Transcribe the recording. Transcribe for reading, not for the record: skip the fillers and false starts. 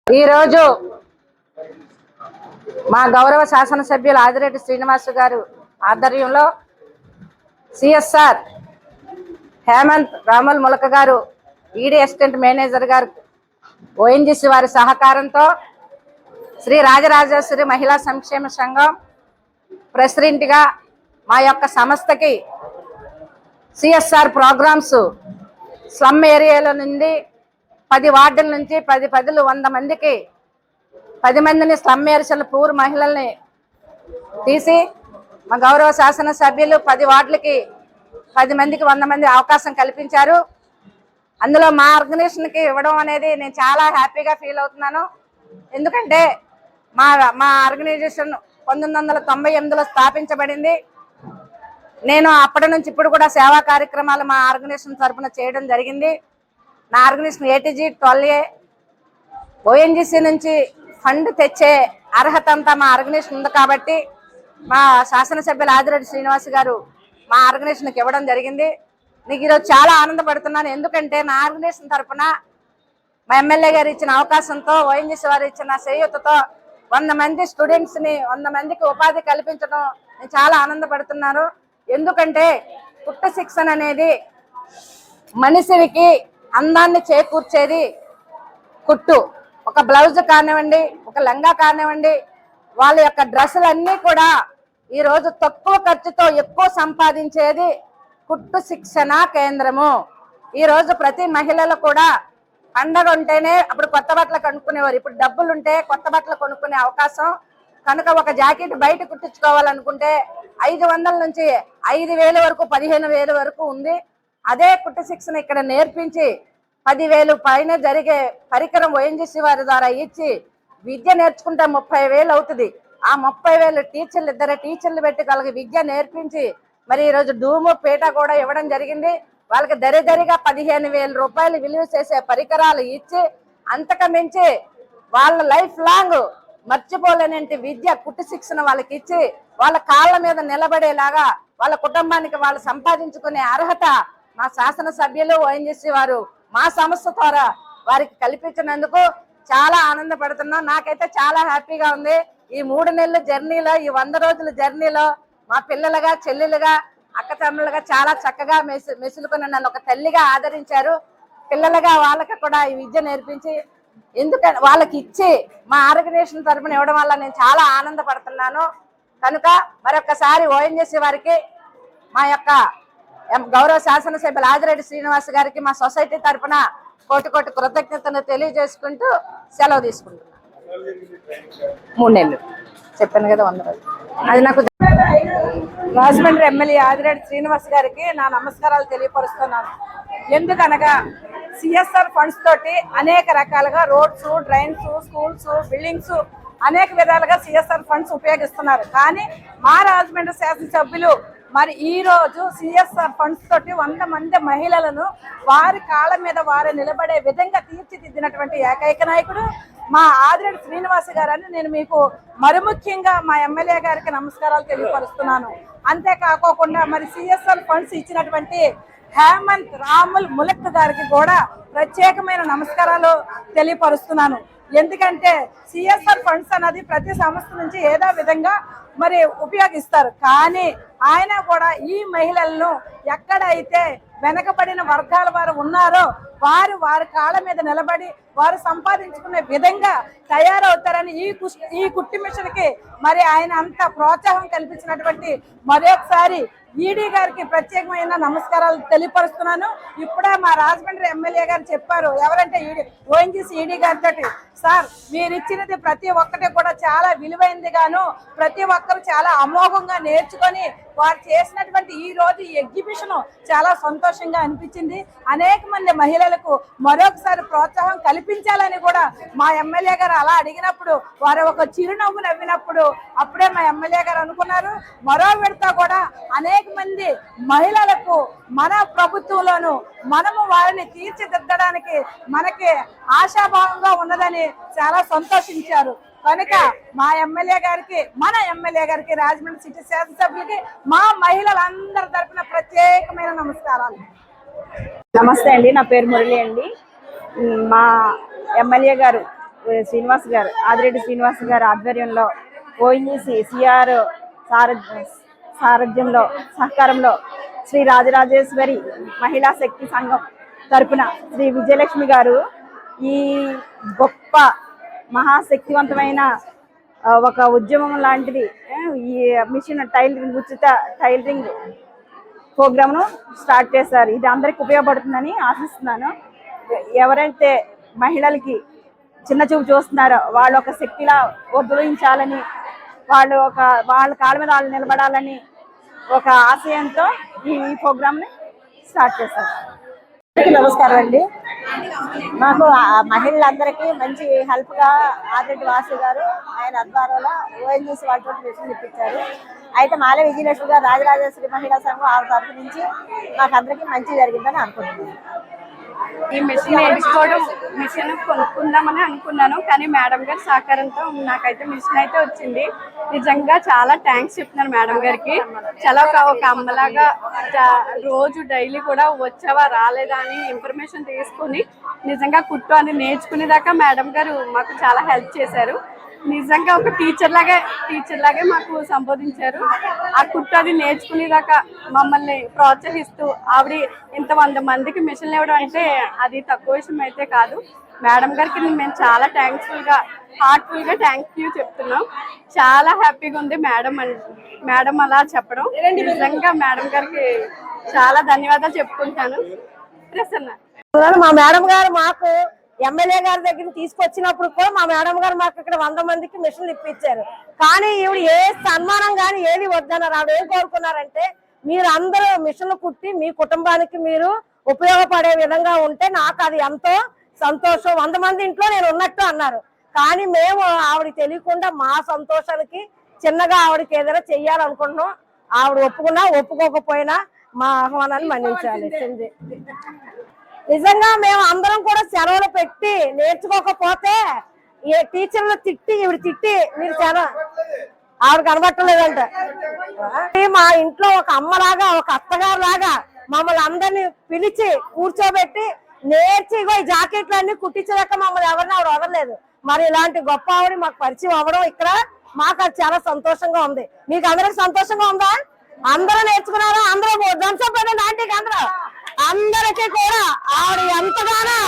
ఈ రోజు మా గౌరవ శాసనసభ్యులు ఆదిరెడ్డి శ్రీనివాస్ గారు ఆధ్వర్యంలో సిఎస్ఆర్ హేమంత్ రాముల్ ములక గారు ఈడీ అసిస్టెంట్ మేనేజర్ గారు ఓఎన్జీసీ వారి సహకారంతో శ్రీ రాజరాజేశ్వరి మహిళా సంక్షేమ సంఘం ప్రెసిడెంట్గా మా యొక్క సంస్థకి సిఎస్ఆర్ ప్రోగ్రామ్స్ స్లమ్ ఏరియాల నుండి 10 వార్డుల నుంచి 100 మందికి 10 మందిని స్లమ్ ఏరియాల పూర్ మహిళల్ని తీసి మా గౌరవ శాసనసభ్యులు 10 వార్డులకి 10 మందికి 100 మంది అవకాశం కల్పించారు. అందులో మా ఆర్గనైజేషన్కి ఇవ్వడం అనేది నేను చాలా హ్యాపీగా ఫీల్ అవుతున్నాను. ఎందుకంటే మా ఆర్గనైజేషన్ 1998లో స్థాపించబడింది. నేను అప్పటి నుంచి ఇప్పుడు కూడా సేవా కార్యక్రమాలు మా ఆర్గనైజేషన్ తరఫున చేయడం జరిగింది. నా ఆర్గనైజేషన్ ఏటీజీ 12A ఓఎన్జీసీ నుంచి ఫండ్ తెచ్చే అర్హత అంతా మా ఆర్గనైజేషన్ ఉంది కాబట్టి మా శాసనసభ్యులు ఆదిరెడ్డి శ్రీనివాస్ గారు మా ఆర్గనైజేషన్కి ఇవ్వడం జరిగింది. నీకు ఈరోజు చాలా ఆనందపడుతున్నాను. ఎందుకంటే నా ఆర్గనైజేషన్ తరఫున మా ఎమ్మెల్యే గారు ఇచ్చిన అవకాశంతో ఓఎన్జీసీ వారు ఇచ్చిన చేయూతతో 100 మంది స్టూడెంట్స్ని 100 మందికి ఉపాధి కల్పించడం నేను చాలా ఆనందపడుతున్నాను. ఎందుకంటే కుట్టు శిక్షణ అనేది మనిషికి అందాన్ని చేకూర్చేది కుట్టు. ఒక బ్లౌజ్ కానివ్వండి, ఒక లంగా కానివ్వండి, వాళ్ళ యొక్క డ్రెస్సులన్నీ కూడా ఈరోజు తక్కువ ఖర్చుతో ఎక్కువ సంపాదించేది కుట్టు శిక్షణ కేంద్రము. ఈరోజు ప్రతి మహిళలు కూడా పండగ ఉంటేనే అప్పుడు కొత్త బట్టలు కొనుక్కునేవారు. ఇప్పుడు డబ్బులు ఉంటే కొత్త బట్టలు కొనుక్కునే అవకాశం కనుక ఒక జాకెట్ బయట కుట్టించుకోవాలనుకుంటే 500 నుంచి 5,000 వరకు 15,000 వరకు ఉంది. అదే కుట్టు శిక్షణ ఇక్కడ నేర్పించి 10,000 పైన జరిగే పరికరం ఓఎన్జీసీ వారి ద్వారా ఇచ్చి విద్య నేర్చుకుంటే 30,000 అవుతుంది. ఆ 30,000 టీచర్లు 2 టీచర్లు పెట్టి వాళ్ళకి విద్య నేర్పించి మరి ఈరోజు డూము పీట కూడా ఇవ్వడం జరిగింది. వాళ్ళకి దరిదరిగా 15,000 రూపాయలు విలువ చేసే పరికరాలు ఇచ్చి అంతకు మించి వాళ్ళ లైఫ్ లాంగ్ మర్చిపోలేనంటి విద్య కుట్టు శిక్షణ వాళ్ళకి ఇచ్చి వాళ్ళ కాళ్ళ మీద నిలబడేలాగా వాళ్ళ కుటుంబానికి వాళ్ళు సంపాదించుకునే అర్హత మా శాసనసభ్యులు ఓఎన్జీసీ వారు మా సంస్థ ద్వారా వారికి కల్పించినందుకు చాలా ఆనందపడుతున్నాం. నాకైతే చాలా హ్యాపీగా ఉంది. ఈ 3 నెలల జర్నీలో, ఈ 100 రోజుల జర్నీలో మా పిల్లలుగా, చెల్లెలుగా, అక్క తమ్ముళ్ళుగా చాలా చక్కగా మెసులుకుని నన్ను ఒక తల్లిగా ఆదరించారు. పిల్లలుగా వాళ్ళకి కూడా ఈ విద్య నేర్పించి ఎందుకంటే వాళ్ళకి ఇచ్చి మా ఆర్గనైజేషన్ తరఫున ఇవ్వడం వల్ల నేను చాలా ఆనందపడుతున్నాను. కనుక మరొకసారి ఓఎన్జీసీ వారికి మా యొక్క గౌరవ శాసనసభ్యులు ఆదిరెడ్డి శ్రీనివాస్ గారికి మా సొసైటీ తరఫున కోటి కృతజ్ఞతను తెలియజేసుకుంటూ సెలవు తీసుకుంటున్నాను. 3 నెలలు చెప్పాను కదా, 100 రోజులు. అది నాకు రాజమండ్రి ఎమ్మెల్యే ఆదిరెడ్డి శ్రీనివాస్ గారికి నా నమస్కారాలు తెలియపరుస్తున్నాను. ఎందుకనగా సిఎస్ఆర్ ఫండ్స్ తోటి అనేక రకాలుగా రోడ్స్, డ్రైన్స్, స్కూల్స్, బిల్డింగ్స్ అనేక విధాలుగా సిఎస్ఆర్ ఫండ్స్ ఉపయోగిస్తున్నారు. కానీ మా రాజమండ్రి శాసనసభ్యులు మరి ఈ రోజు సిఎస్ఆర్ ఫండ్స్ తోటి 100 మంది మహిళలను వారి కాళ్ళ మీద వారు నిలబడే విధంగా తీర్చిదిద్దినటువంటి ఏకైక నాయకుడు మా ఆదిరెడ్డి శ్రీనివాస్ గారని నేను మీకు మరి ముఖ్యంగా మా ఎమ్మెల్యే గారికి నమస్కారాలు తెలియపరుస్తున్నాను. అంతేకాకోకుండా మరి సిఎస్ఆర్ ఫండ్స్ ఇచ్చినటువంటి హేమంత్ రాముల్ ములక్ గారికి కూడా ప్రత్యేకమైన నమస్కారాలు తెలియపరుస్తున్నాను. ఎందుకంటే సిఎస్ఆర్ ఫండ్స్ అన్నది ప్రతి సంస్థ నుంచి ఏదో విధంగా మరి ఉపయోగిస్తారు. కానీ ఆయన కూడా ఈ మహిళలను ఎక్కడైతే వెనకబడిన వర్గాల వారు ఉన్నారో వారి కాళ్ళ మీద నిలబడి వారు సంపాదించుకునే విధంగా తయారవుతారని ఈ కుట్టి మిషన్కి మరి ఆయన అంత ప్రోత్సాహం కల్పించినటువంటి మరొకసారి ఈడీ గారికి ప్రత్యేకమైన నమస్కారాలు తెలియపరుస్తున్నాను. ఇప్పుడే మా రాజమండ్రి ఎమ్మెల్యే గారు చెప్పారు, ఎవరంటే ఓఎన్జీసీ ఈడీ గారితో, సార్ మీరు ఇచ్చినది ప్రతి ఒక్కటి కూడా చాలా విలువైనది గాను ప్రతి ఒక్కరు చాలా అమోఘంగా నేర్చుకొని వారు చేసినటువంటి ఈ రోజు ఈ ఎగ్జిబిషన్ చాలా సంతోషంగా అనిపించింది. అనేక మంది మహిళలకు మరొకసారి ప్రోత్సాహం కల్పించాలని కూడా మా ఎమ్మెల్యే గారు అలా అడిగినప్పుడు వారు ఒక చిరునవ్వు నవ్వినప్పుడు అప్పుడే మా ఎమ్మెల్యే గారు అనుకున్నారు, మరో విడత కూడా అనేక మంది మహిళలకు మన ప్రభుత్వంలోను మనము వారిని తీర్చిదిద్దడానికి మనకి ఆశాభావంగా ఉన్నదని చాలా సంతోషించారు. కనుక మా ఎమ్మెల్యే గారికి, మన ఎమ్మెల్యే గారికి, రాజమండ్రి సిటీ శాసనసభ్యులకి మా మహిళలందరి తరఫున ప్రత్యేకమైన నమస్కారాలు. నమస్తే అండి, నా పేరు మురళి అండి. మా ఎమ్మెల్యే గారు శ్రీనివాస్ గారు, ఆదిరెడ్డి శ్రీనివాస్ గారి ఆధ్వర్యంలో ఓఎన్జీసీ సిఆర్ సారథ్యంలో సహకారంలో శ్రీ రాజరాజేశ్వరి మహిళా శక్తి సంఘం తరపున శ్రీ విజయలక్ష్మి గారు ఈ గొప్ప మహాశక్తివంతమైన ఒక ఉద్యమం లాంటిది ఈ మిషన్ టైలరింగ్, ఉచిత టైలరింగ్ ప్రోగ్రామ్ను స్టార్ట్ చేశారు. ఇది అందరికి ఉపయోగపడుతుందని ఆశిస్తున్నాను. ఎవరైతే మహిళలకి చిన్న చూపు చూస్తున్నారో వాళ్ళు ఒక శక్తిలా ఉద్భవించాలని, వాళ్ళు వాళ్ళ కాళ్ళ మీద వాళ్ళు నిలబడాలని ఒక ఆశయంతో ఈ ప్రోగ్రామ్ని స్టార్ట్ చేశారు. నమస్కారం అండి. మాకు మహిళలందరికీ మంచి హెల్ప్ గా ఆదిరెడ్డి వాసు గారు ఆయన ఆధ్వర్యంలో ఓఎన్జీసీ వాళ్ళతో మిషన్ ఇప్పించారు. అయితే మాల విజయలక్ష్మి గారు రాజరాజేశ్వరి మహిళా సంఘం ఆవిడ తరఫు నుంచి మాకందరికీ మంచి జరిగిందని అనుకుంటున్నాను. ఈ మిషన్ నేర్చుకోవడం, మిషన్ కొనుక్కుందామని అనుకున్నాను, కానీ మేడం గారి సహకారంతో నాకైతే మిషన్ అయితే వచ్చింది. నిజంగా చాలా థ్యాంక్స్ చెప్తున్నాను మేడం గారికి. చాలా ఒక అమ్మలాగా రోజు డైలీ కూడా వచ్చావా రాలేదా అని ఇన్ఫర్మేషన్ తీసుకుని నిజంగా కుట్టు అని నేర్చుకునేదాకా మేడం గారు మాకు చాలా హెల్ప్ చేశారు. నిజంగా ఒక టీచర్ లాగే మాకు సంబోధించారు. ఆ కుట్టు అది నేర్చుకునేదాకా మమ్మల్ని ప్రోత్సహిస్తూ ఆవిడ ఇంత 100 మందికి మిషన్లు ఇవ్వడం అంటే అది తక్కువ విషయం అయితే కాదు. మేడం గారికి మేము చాలా హార్ట్ఫుల్ గా థ్యాంక్ యూ చెప్తున్నాం. చాలా హ్యాపీగా ఉంది మేడం అలా చెప్పడం. నిజంగా మేడం గారికి చాలా ధన్యవాదాలు చెప్పుకుంటాను. ప్రసన్న మా మేడం గారు మాకు ఎమ్మెల్యే గారి దగ్గర తీసుకొచ్చినప్పుడు కూడా మా మేడం గారు మాకు ఇక్కడ 100 మందికి మిషన్లు ఇప్పించారు. కానీ ఈవిడ ఏ సన్మానం కానీ ఏది వద్దన్నారు. ఆవిడ ఏం కోరుకున్నారంటే, మీరు అందరూ మిషన్లు కుట్టి మీ కుటుంబానికి మీరు ఉపయోగపడే విధంగా ఉంటే నాకు అది ఎంతో సంతోషం, 100 మంది ఇంట్లో నేను ఉన్నట్టు అన్నారు. కానీ మేము ఆవిడకి తెలియకుండా మా సంతోషానికి చిన్నగా ఆవిడకి ఏదైనా చెయ్యాలనుకుంటున్నాం. ఆవిడ ఒప్పుకున్నా ఒప్పుకోకపోయినా మా ఆహ్వానాన్ని మన్నించాలి. నిజంగా మేము అందరం కూడా సెలవులు పెట్టి నేర్చుకోకపోతే ఏ టీచర్లు ఈవిడ తిట్టి మీరు ఆవిడ కనబట్టలేదంట. మా ఇంట్లో ఒక అమ్మలాగా, ఒక అత్తగారు లాగా మమ్మల్ని అందరినీ పిలిచి కూర్చోబెట్టి నేర్చి ఈ జాకెట్లు అన్ని కుట్టించేదాకా మమ్మల్ని ఎవరిని ఆవిడ వదలలేదు. మరి ఇలాంటి గొప్ప ఆవిడ మాకు పరిచయం అవ్వడం ఇక్కడ మాకు అది చాలా సంతోషంగా ఉంది. మీకు అందరికి సంతోషంగా ఉందా? అందరూ నేర్చుకున్నారా? అందరూ ధ్వంసం ఆంటీకి అందరూ అందరికీ కూడా ఆవిడ ఎంతగానో